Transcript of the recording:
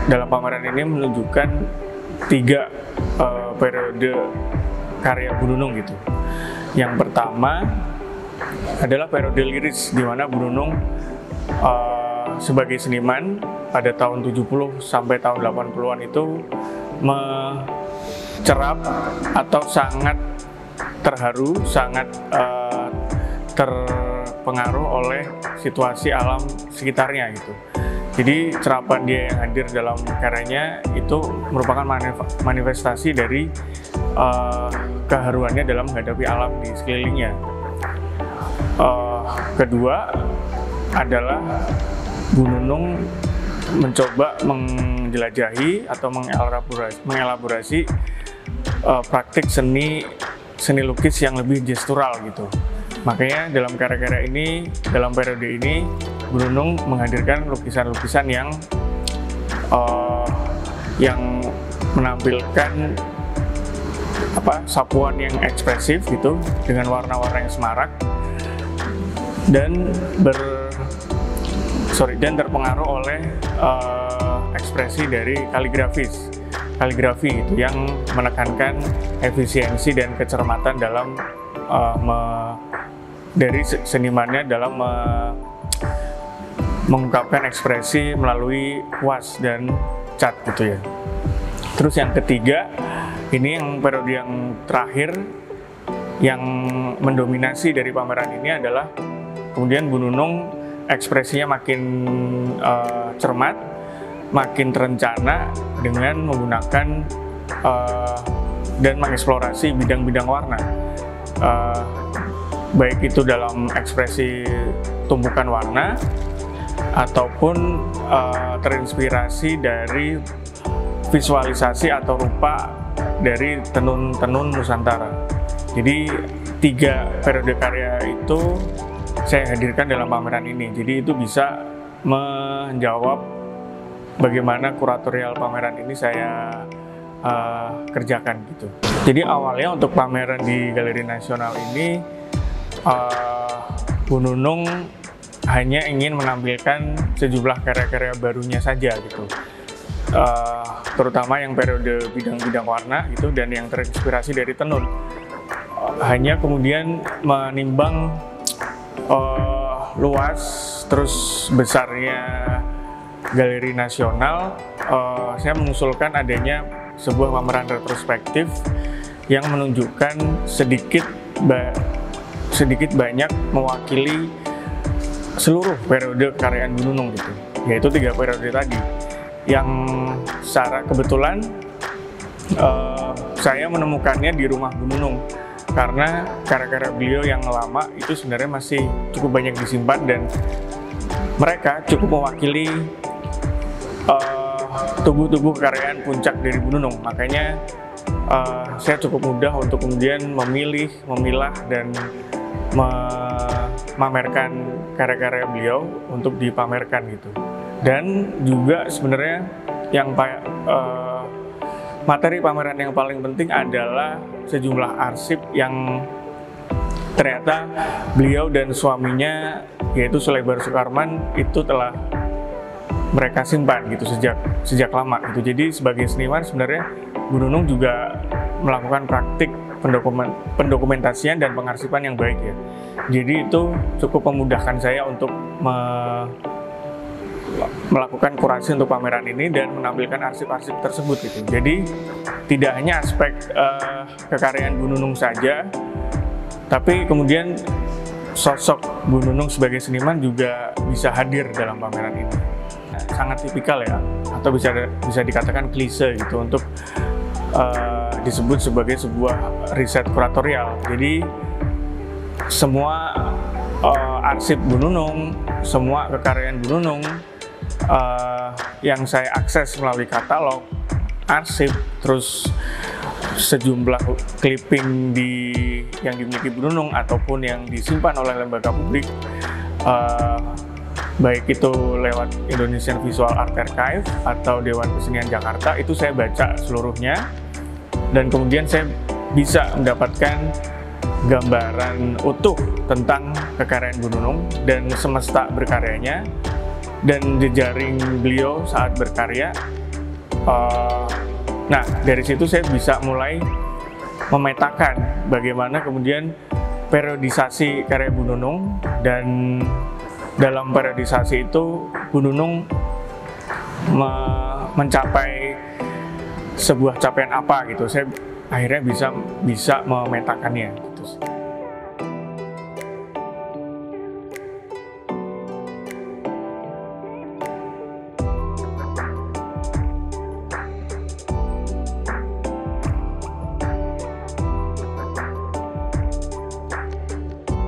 dalam pameran ini menunjukkan 3 periode karya Bu Nunung gitu. Yang pertama adalah periode liris, di mana Bu Nunung sebagai seniman pada tahun 70 sampai tahun 80-an itu mencerap atau sangat terharu, sangat terpengaruh oleh situasi alam sekitarnya gitu. Jadi cerapan dia yang hadir dalam karyanya itu merupakan manifestasi dari keharuannya dalam menghadapi alam di sekelilingnya. Kedua adalah Bu Nunung mencoba menjelajahi atau mengelaborasi praktik seni lukis yang lebih gestural gitu. Makanya dalam karya-karya ini, dalam periode ini, Bu Nunung menghadirkan lukisan-lukisan yang menampilkan sapuan yang ekspresif gitu, dengan warna-warna yang semarak dan terpengaruh oleh ekspresi dari kaligrafi itu yang menekankan efisiensi dan kecermatan dalam dari senimannya dalam mengungkapkan ekspresi melalui kuas dan cat gitu ya. Terus yang ketiga, ini yang periode yang terakhir yang mendominasi dari pameran ini adalah kemudian Bu Nunung ekspresinya makin cermat, makin terencana dengan menggunakan dan mengeksplorasi bidang-bidang warna, baik itu dalam ekspresi tumpukan warna ataupun terinspirasi dari visualisasi atau rupa dari tenun-tenun Nusantara. Jadi 3 periode karya itu saya hadirkan dalam pameran ini. Jadi itu bisa menjawab bagaimana kuratorial pameran ini saya kerjakan gitu. Jadi awalnya untuk pameran di Galeri Nasional ini Bu Nunung hanya ingin menampilkan sejumlah karya-karya barunya saja gitu, terutama yang periode bidang-bidang warna gitu dan yang terinspirasi dari tenun. Hanya kemudian menimbang luas terus besarnya Galeri Nasional, saya mengusulkan adanya sebuah pameran retrospektif yang menunjukkan sedikit banyak mewakili seluruh periode karyaan Bu Nunung gitu, yaitu 3 periode tadi. Yang secara kebetulan saya menemukannya di rumah Bu Nunung, karena karya-karya beliau yang lama itu sebenarnya masih cukup banyak disimpan dan mereka cukup mewakili tubuh-tubuh karyaan puncak dari Bu Nunung. Makanya saya cukup mudah untuk kemudian memilah dan memamerkan karya-karya beliau untuk dipamerkan gitu. Dan juga sebenarnya yang materi pameran yang paling penting adalah sejumlah arsip yang ternyata beliau dan suaminya, yaitu Sulebar Sukarman, itu telah mereka simpan gitu sejak lama gitu. Jadi sebagai seniman sebenarnya Bu Nunung juga melakukan praktik pendokumentasian dan pengarsipan yang baik ya. Jadi itu cukup memudahkan saya untuk melakukan kurasi untuk pameran ini dan menampilkan arsip-arsip tersebut gitu. Jadi tidak hanya aspek kekaryaan Bu Nunung saja, tapi kemudian sosok Bu Nunung sebagai seniman juga bisa hadir dalam pameran ini. Sangat tipikal ya, atau bisa dikatakan klise gitu untuk disebut sebagai sebuah riset kuratorial. Jadi semua arsip Bu Nunung, semua kekaryaan Bu Nunung yang saya akses melalui katalog, arsip, terus sejumlah clipping yang dimiliki Bu Nunung ataupun yang disimpan oleh lembaga publik, baik itu lewat Indonesian Visual Art Archive atau Dewan Kesenian Jakarta, itu saya baca seluruhnya dan kemudian saya bisa mendapatkan gambaran utuh tentang kekaryaan Bu Nunung dan semesta berkaryanya dan jejaring beliau saat berkarya Nah, dari situ saya bisa mulai memetakan bagaimana kemudian periodisasi karya Bu Nunung, dan dalam periodisasi itu Bu Nunung mencapai sebuah capaian apa gitu. Saya akhirnya bisa memetakannya.